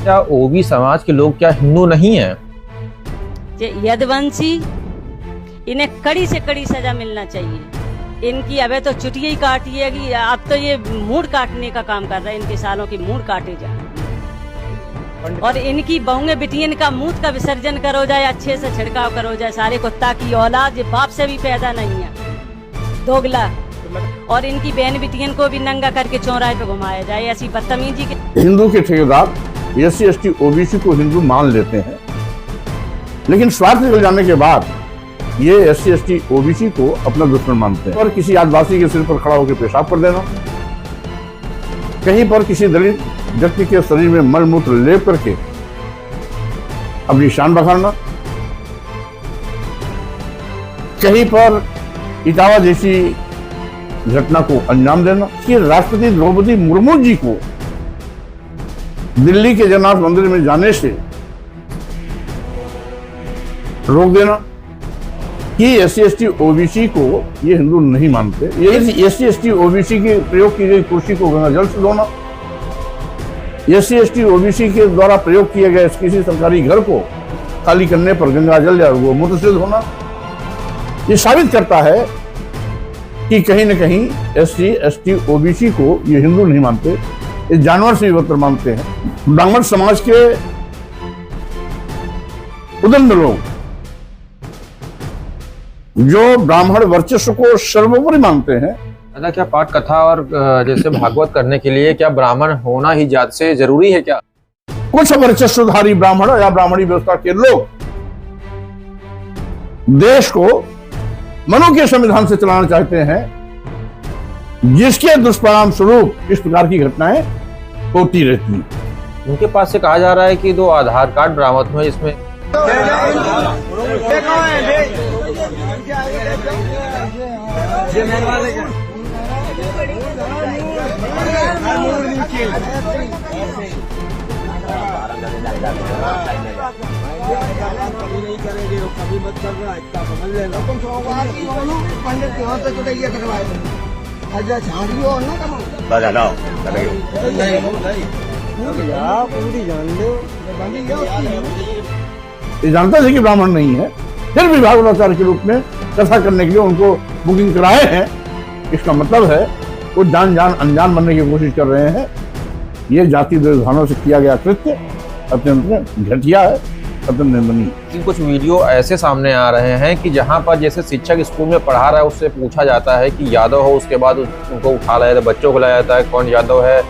क्या ओबी समाज के लोग क्या हिंदू नहीं है? यदुवंशी, इन्हें कड़ी से कड़ी सजा मिलना चाहिए। इनकी अबे तो चुटिया ही काटी है कि अब तो ये मूड काटने का काम कर रहे हैं। इनके सालों की मूड काटे जाए और इनकी बहुएं बिटियन का मूत का विसर्जन करो जाए, अच्छे से छिड़काव करो जाए। सारे कुत्ता की औलाद ये बाप से भी पैदा नहीं है, दोगला। और इनकी बहन बिटियन को भी नंगा करके चौराहे पे घुमाया जाए। ऐसी बदतमीजी के हिंदू के ठेकेदार SC ST OBC को हिंदू मान लेते हैं, लेकिन स्वार्थ निकल जाने के बाद ये SC ST OBC को अपना दुश्मन मानते हैं। और किसी आदिवासी के सिर पर खड़ा होकर पेशाब कर देना, कहीं पर किसी दलित व्यक्ति के शरीर में मल मूत्र लेप करके अपनी शान बखारना, कहीं पर इटावा जैसी घटना को अंजाम देना कि राष्ट्रपति द्रौपदी मुर्मू जी को दिल्ली के जगन्नाथ मंदिर में जाने से रोक देना, कि SC ST OBC को ये हिंदू नहीं मानते। ये SC ST OBC के प्रयोग की गई कुर्सी को गंगाजल से धोना, SC ST OBC के द्वारा प्रयोग किए गए किसी सरकारी घर को खाली करने पर गंगाजल या गोमूत्र से धोना, ये साबित करता है कि कहीं न कहीं SC ST OBC को ये हिंदू नहीं मानते, ये जानवर से भी बदतर मानते हैं। ब्राह्मण समाज के उदंड लोग जो ब्राह्मण वर्चस्व को सर्वोपरि मानते हैं। दादा, क्या पाठ कथा और जैसे भागवत करने के लिए क्या ब्राह्मण होना ही जात से जरूरी है क्या? कुछ वर्चस्वधारी ब्राह्मण या ब्राह्मणी व्यवस्था के लोग देश को मनु के संविधान से चलाना चाहते हैं, जिसके दुष्परिणाम स्वरूप इस प्रकार की घटनाएं होती रहती हैं। उनके पास से कहा जा रहा है कि 2 आधार कार्ड बरामद हुए, इसमें ये जानता है कि ब्राह्मण नहीं है, फिर भी भागवताचार्य के रूप में कथा करने के लिए उनको बुकिंग कराए हैं। इसका मतलब है वो जान अनजान बनने की कोशिश कर रहे हैं। ये जाति दुर्भावनाओं से किया गया कृत्य अत्यंत घटिया है, अत्यंत निंदनीय। कुछ वीडियो ऐसे सामने आ रहे हैं कि जहां पर जैसे शिक्षक स्कूल में पढ़ा रहा है, उससे पूछा जाता है कि यादव हो, उसके बाद उनको उठा लाया जाता है, बच्चों को लाया जाता है कौन यादव है,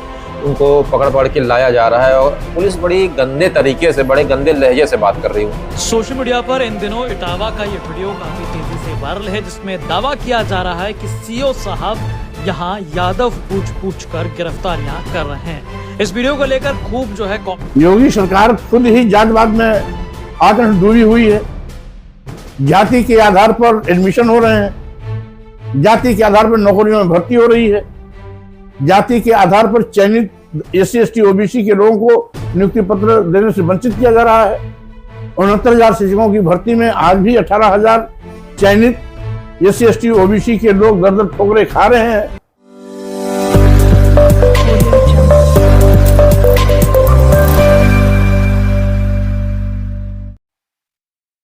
उनको पकड़ के लाया जा रहा है और पुलिस बड़ी गंदे तरीके से, बड़े गंदे लहजे से बात कर रही है। सोशल मीडिया पर इन दिनों इटावा का ये वीडियो काफी तेजी से वायरल है, जिसमें दावा किया जा रहा है कि CO साहब यहाँ यादव पूछ कर गिरफ्तारियां कर रहे हैं। इस वीडियो को लेकर खूब जो है योगी सरकार खुद ही जातिवाद में आकर डूबी हुई है। जाति के आधार पर एडमिशन हो रहे हैं, जाति के आधार पर नौकरियों में भर्ती हो रही है, जाति के आधार पर चयनित SC ST OBC के लोगों को नियुक्ति पत्र देने से वंचित किया जा रहा है। 69,000 शिक्षकों की भर्ती में आज भी 18,000 चयनित SC ST OBC के लोग दर दर ठोकरे खा रहे हैं।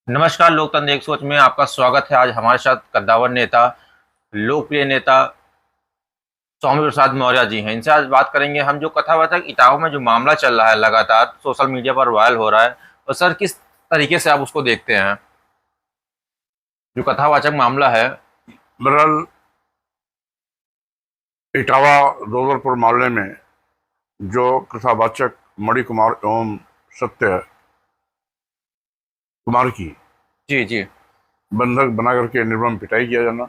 नमस्कार, लोकतंत्र एक सोच में आपका स्वागत है। आज हमारे साथ कद्दावर नेता, लोकप्रिय नेता स्वामी प्रसाद मौर्य जी हैं। इनसे आज बात करेंगे हम, जो कथावाचक इटावा में जो मामला चल रहा है लगातार सोशल मीडिया पर वायरल हो रहा है, और सर किस तरीके से आप उसको देखते हैं, जो कथावाचक मामला है? बहरहाल इटावा दोदरपुर मामले में जो कथावाचक मणि कुमार एवं सत्य कुमार की जी बंधक बना करके निर्मम पिटाई किया जाना,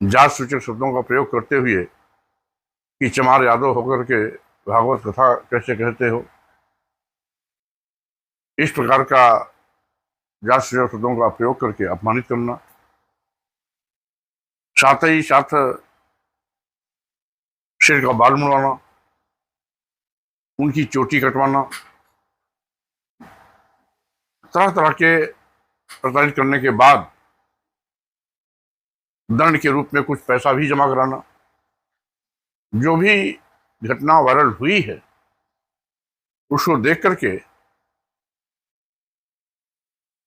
जात सूचक शब्दों का प्रयोग करते हुए कि चमार यादव होकर के भागवत कथा कैसे कहते हो, इस प्रकार का जात सूचक शब्दों का प्रयोग करके अपमानित करना, साथ ही साथ सिर का बाल मुड़वाना, उनकी चोटी कटवाना, तरह तरह के प्रताड़ित करने के बाद दंड के रूप में कुछ पैसा भी जमा कराना। जो भी घटना वायरल हुई है उसको देख करके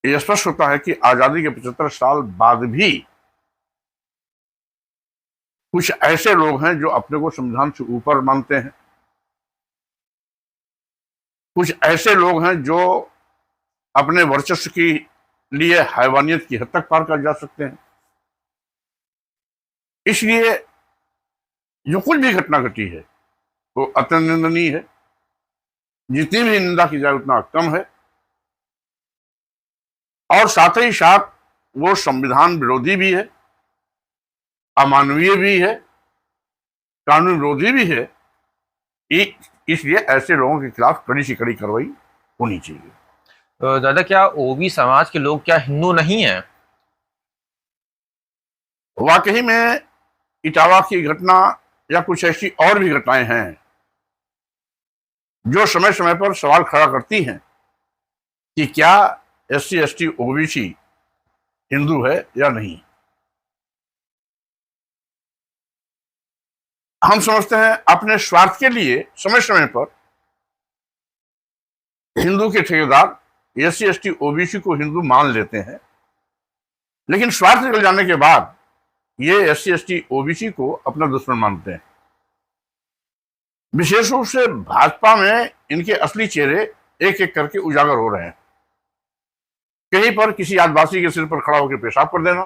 ये स्पष्ट होता है कि आजादी के 75 साल बाद भी कुछ ऐसे लोग हैं जो अपने को संविधान से ऊपर मानते हैं, कुछ ऐसे लोग हैं जो अपने वर्चस्व की लिए हैवानियत की हद तक पार कर जा सकते हैं। इसलिए जो कुछ भी घटना घटी है वो अत्यंत निंदनीय है, जितनी भी निंदा की जाए उतना कम है, और साथ ही साथ वो संविधान विरोधी भी है, अमानवीय भी है, कानून विरोधी भी है। इसलिए ऐसे लोगों के खिलाफ कड़ी से कड़ी कार्रवाई होनी चाहिए। तो दादा, क्या ओबी समाज के लोग क्या हिंदू नहीं है? वाकई में इटावा की घटना या कुछ ऐसी और भी घटनाएं हैं जो समय समय पर सवाल खड़ा करती हैं कि क्या SC ST OBC हिंदू है या नहीं। हम समझते हैं अपने स्वार्थ के लिए समय समय पर हिंदू के ठेकेदार SC ST OBC को हिंदू मान लेते हैं, लेकिन स्वार्थ निकल जाने के बाद ये SC ST OBC को अपना दुश्मन मानते हैं। विशेष रूप से भाजपा में इनके असली चेहरे एक एक करके उजागर हो रहे हैं। कहीं पर किसी आदिवासी के सिर पर खड़ा होकर पेशाब कर देना,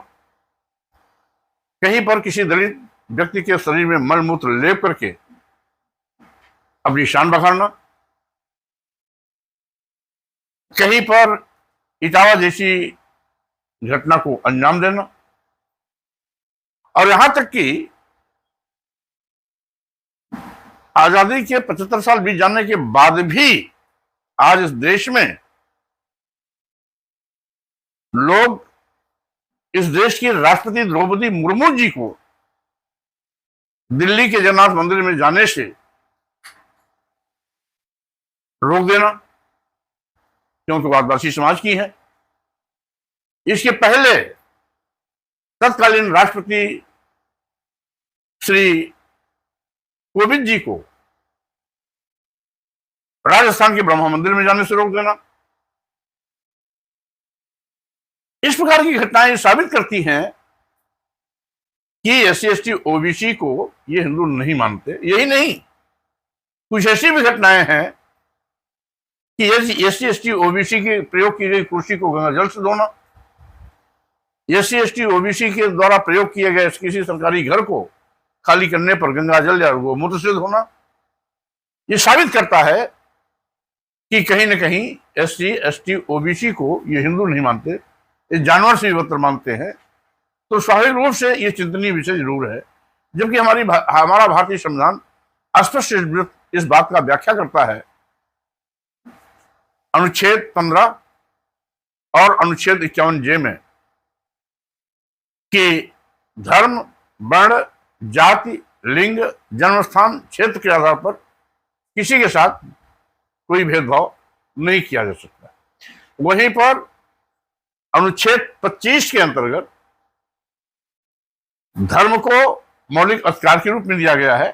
कहीं पर किसी दलित व्यक्ति के शरीर में मल मूत्र लेप करके अपनी शान बखारना, कहीं पर इटावा जैसी घटना को अंजाम देना, और यहां तक कि आजादी के 75 साल बीत जाने के बाद भी आज इस देश में लोग इस देश की राष्ट्रपति द्रौपदी मुर्मू जी को दिल्ली के जगन्नाथ मंदिर में जाने से रोक देना, क्योंकि वो आदिवासी समाज की है। इसके पहले तत्कालीन राष्ट्रपति श्री कोविंद जी को राजस्थान के ब्रह्मा मंदिर में जाने से रोक देना। इस प्रकार की घटनाएं साबित करती हैं कि SC ST OBC को ये हिंदू नहीं मानते। यही नहीं, कुछ ऐसी भी घटनाएं हैं कि SC ST OBC के प्रयोग की गई कुर्सी को गंगा जल से धोना, SC ST OBC के द्वारा प्रयोग किए गए किसी सरकारी घर को खाली करने पर गंगा जल या गोमूत्र से धोना। ये साबित करता है कि कहीं न कहीं SC ST OBC को ये हिंदू नहीं मानते, ये जानवर से भी बदतर मानते हैं। तो स्वाभाविक रूप से ये चिंतनीय विषय जरूर है, जबकि हमारा भारतीय संविधान स्पष्ट इस बात का व्याख्या करता है अनुच्छेद 15 और अनुच्छेद 51J में कि धर्म, वर्ण, जाति, लिंग, जन्मस्थान, क्षेत्र के आधार पर किसी के साथ कोई भेदभाव नहीं किया जा सकता। वहीं पर अनुच्छेद 25 के अंतर्गत धर्म को मौलिक अधिकार के रूप में दिया गया है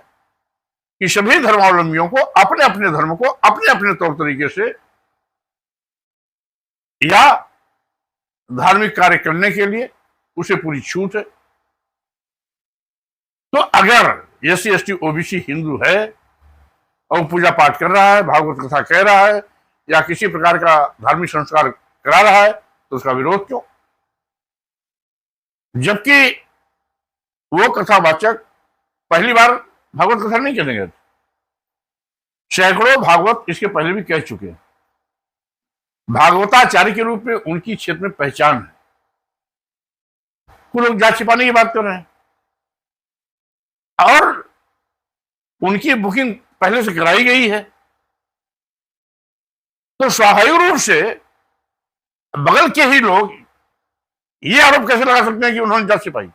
कि सभी धर्मावलंबियों को अपने अपने धर्म को अपने अपने तौर तरीके से या धार्मिक कार्य करने के लिए उसे पूरी छूट है। तो अगर SC ST OBC हिंदू है और पूजा पाठ कर रहा है, भागवत कथा कह रहा है या किसी प्रकार का धार्मिक संस्कार करा रहा है, तो उसका विरोध क्यों? जबकि वो कथावाचक पहली बार भागवत कथा नहीं करेंगे, सैकड़ों भागवत इसके पहले भी कह चुके हैं। भागवताचार्य के रूप में उनकी क्षेत्र में पहचान है। कुछ लोग जात छिपाने की बात कर रहे हैं और उनकी बुकिंग पहले से कराई गई है, तो स्वाभाविक रूप से बगल के ही लोग ये आरोप कैसे लगा सकते हैं कि उन्होंने जात छिपाई?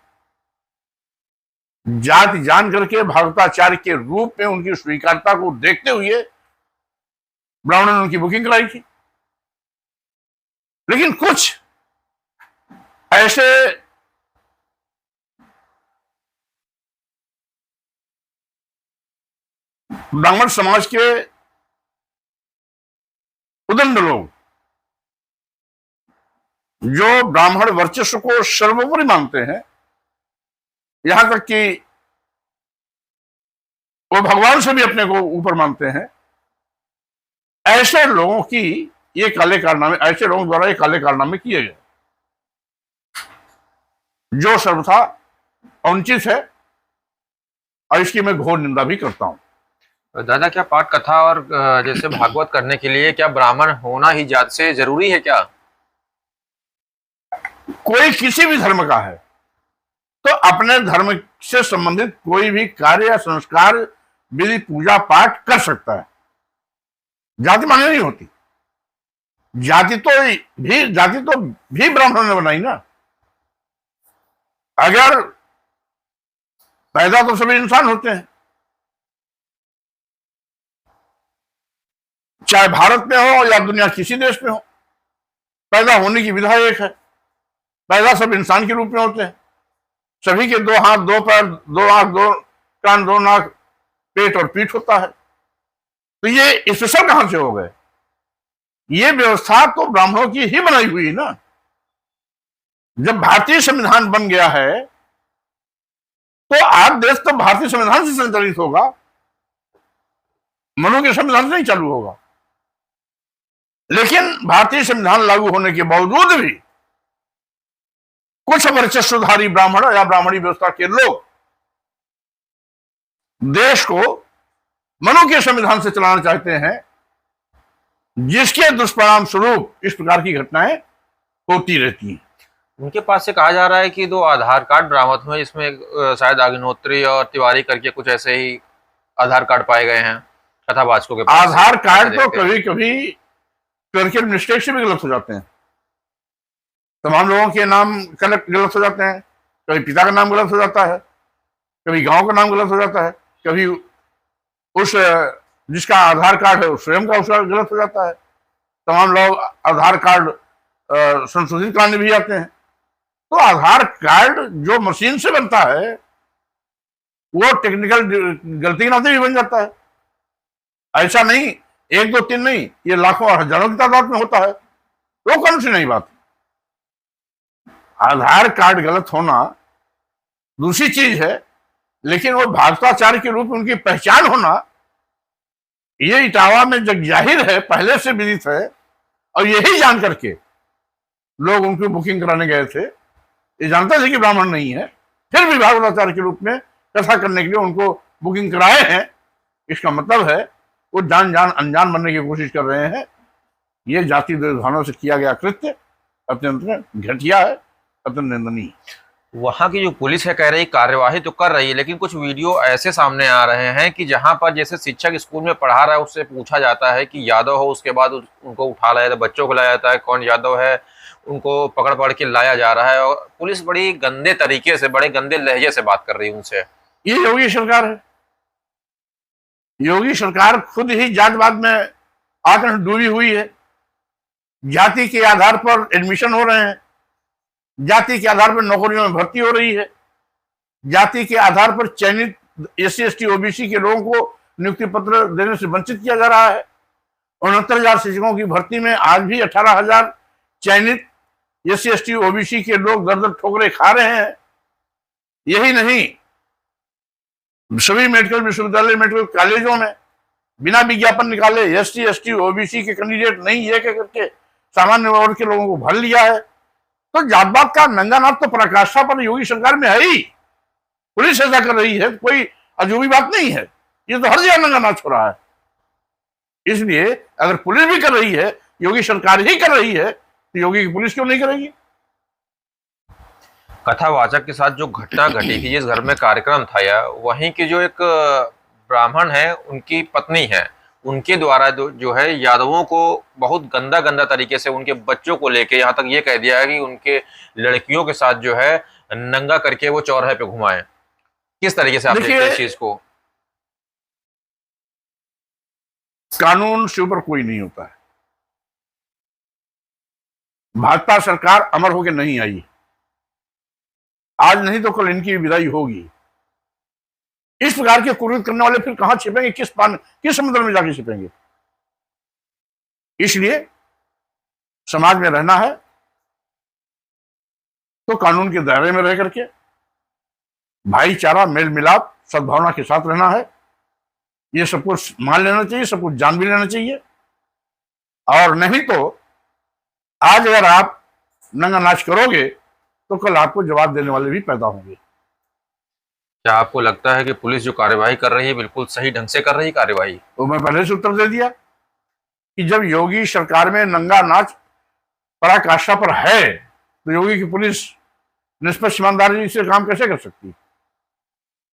जात जान करके भागवताचार्य के रूप में उनकी स्वीकारता को देखते हुए ब्राह्मणों ने उनकी बुकिंग कराई थी। लेकिन कुछ ऐसे ब्राह्मण समाज के उदंड लोग जो ब्राह्मण वर्चस्व को सर्वोपरि मानते हैं, यहां तक कि वो भगवान से भी अपने को ऊपर मानते हैं, ऐसे लोगों की ये काले कारनामे, ऐसे लोगों द्वारा ये काले कारनामे किए गए, जो सर्वथा अनुचित है, और इसकी मैं घोर निंदा भी करता हूं। दादा, क्या पाठ कथा और जैसे भागवत करने के लिए क्या ब्राह्मण होना ही जात से जरूरी है क्या? कोई किसी भी धर्म का है तो अपने धर्म से संबंधित कोई भी कार्य या संस्कार, विधि, पूजा पाठ कर सकता है। जाति मान्य नहीं होती। जाति तो भी ब्राह्मणों ने बनाई ना। अगर पैदा तो सभी इंसान होते हैं, चाहे भारत में हो या दुनिया किसी देश में हो, पैदा होने की विधा एक है। पैदा सब इंसान के रूप में होते हैं। सभी के 2 हाथ, 2 पैर, 2 आंख, 2 कान, 2 नाक, पेट और पीठ होता है। तो ये स्पेशल कहां से हो गए? ये व्यवस्था तो ब्राह्मणों की ही बनाई हुई ना। जब भारतीय संविधान बन गया है तो आज देश तो भारतीय संविधान से संचालित होगा, मनु के संविधान से नहीं चालू होगा। लेकिन भारतीय संविधान लागू होने के बावजूद भी कुछ वर्चस्वधारी ब्राह्मण या ब्राह्मणी व्यवस्था के लोग देश को मनु के संविधान से चलाना चाहते हैं, जिसके दुष्परिणाम स्वरूप इस प्रकार की घटनाएं होती रहती हैं। उनके पास से कहा जा रहा है कि 2 आधार कार्ड बरामद हुए, जिसमें शायद अग्निहोत्री और तिवारी करके कुछ ऐसे ही आधार कार्ड पाए गए हैं कथावाचकों के पास। आधार कार्ड तो कभी कभी क्लर्कल मिस्टेक से भी गलत हो जाते हैं। तमाम लोगों के नाम गलत हो जाते हैं। कभी पिता का नाम गलत हो जाता है, कभी गांव का नाम गलत हो जाता है, कभी उस जिसका आधार कार्ड है स्वयं का उसका गलत हो जाता है। तमाम लोग आधार कार्ड संशोधित कराने भी आते हैं। तो आधार कार्ड जो मशीन से बनता है वो टेक्निकल गलती के नाते भी बन जाता है। ऐसा नहीं 1, 2, 3 नहीं, ये लाखों और हजारों की तादाद में होता है। वो कौन सी नई बात? आधार कार्ड गलत होना दूसरी चीज है, लेकिन वो भाषाचार के रूप में उनकी पहचान होना, ये इटावा में जग जाहिर है, पहले से विदित है। और यही जान करके लोग उनकी बुकिंग कराने गए थे। ये जानते थे कि ब्राह्मण नहीं है, फिर भी भागवताचार्य के रूप में कथा करने के लिए उनको बुकिंग कराए हैं। इसका मतलब है वो जान अनजान बनने की कोशिश कर रहे हैं। ये जाति दुर्भावना से किया गया कृत्य अत्यंत घटिया है, अत्यंत निंदनीय। वहां की जो पुलिस है कह रही कार्यवाही तो कर रही है, लेकिन कुछ वीडियो ऐसे सामने आ रहे हैं कि जहां पर जैसे शिक्षक स्कूल में पढ़ा रहा है, उससे पूछा जाता है कि यादव हो, उसके बाद उनको उठा लाया जाता है, बच्चों को लाया जाता है, कौन यादव है, उनको पकड़ के लाया जा रहा है। और पुलिस बड़ी गंदे तरीके से, बड़े गंदे लहजे से बात कर रही है उनसे। ये योगी सरकार है। योगी सरकार खुद ही जातवाद में आकर डूबी हुई है। जाति के आधार पर एडमिशन हो रहे हैं, जाति के आधार पर नौकरियों में भर्ती हो रही है, जाति के आधार पर चयनित SC ST OBC के लोगों को नियुक्ति पत्र देने से वंचित किया जा रहा है। 69,000 शिक्षकों की भर्ती में आज भी 18,000 चयनित SC ST OBC के लोग दर ठोकरे खा रहे हैं। यही नहीं, सभी मेडिकल विश्वविद्यालय, मेडिकल कॉलेजों में बिना विज्ञापन निकाले SC ST OBC के कैंडिडेट नहीं है करके सामान्य वर्ग के लोगों को भर लिया है। तो जातपात का नंगा नाच तो पराकाष्ठा पर योगी सरकार में है ही। पुलिस ऐसा कर रही है, कोई अजूबी बात नहीं है। ये तो हर जगह नंगा नाच हो रहा है। इसलिए अगर पुलिस भी कर रही है, योगी सरकार ही कर रही है, तो योगी की पुलिस क्यों नहीं करेगी? कथावाचक के साथ जो घटना घटी थी, जिस घर में कार्यक्रम था, या वहीं के जो एक ब्राह्मण है, उनकी पत्नी है, उनके द्वारा जो है यादवों को बहुत गंदा तरीके से उनके बच्चों को लेके यहाँ तक ये कह दिया है कि उनके लड़कियों के साथ जो है नंगा करके वो चौराहे पे घुमाए। किस तरीके से आप देखते हैं इस चीज को? कानून से ऊपर कोई नहीं होता है। भाजपा सरकार अमर होकर नहीं आई, आज नहीं तो कल इनकी विदाई होगी। इस प्रकार के कुरीत करने वाले फिर कहां छिपेंगे? किस समुद्र में जाके छिपेंगे? इसलिए समाज में रहना है तो कानून के दायरे में रह करके भाईचारा, मेल मिलाप, सद्भावना के साथ रहना है। ये सब कुछ मान लेना चाहिए, सब कुछ जान भी लेना चाहिए। और नहीं तो आज अगर आप नंगा नाच करोगे तो कल आपको जवाब देने वाले भी पैदा होंगे। क्या आपको लगता है कि पुलिस जो कार्यवाही कर रही है बिल्कुल सही ढंग से कर रही है कार्यवाही? तो मैं पहले से उत्तर दे दिया कि जब योगी सरकार में नंगा नाच पराकाष्ठा पर है तो योगी की पुलिस निष्पक्ष ईमानदारी से काम कैसे कर सकती है?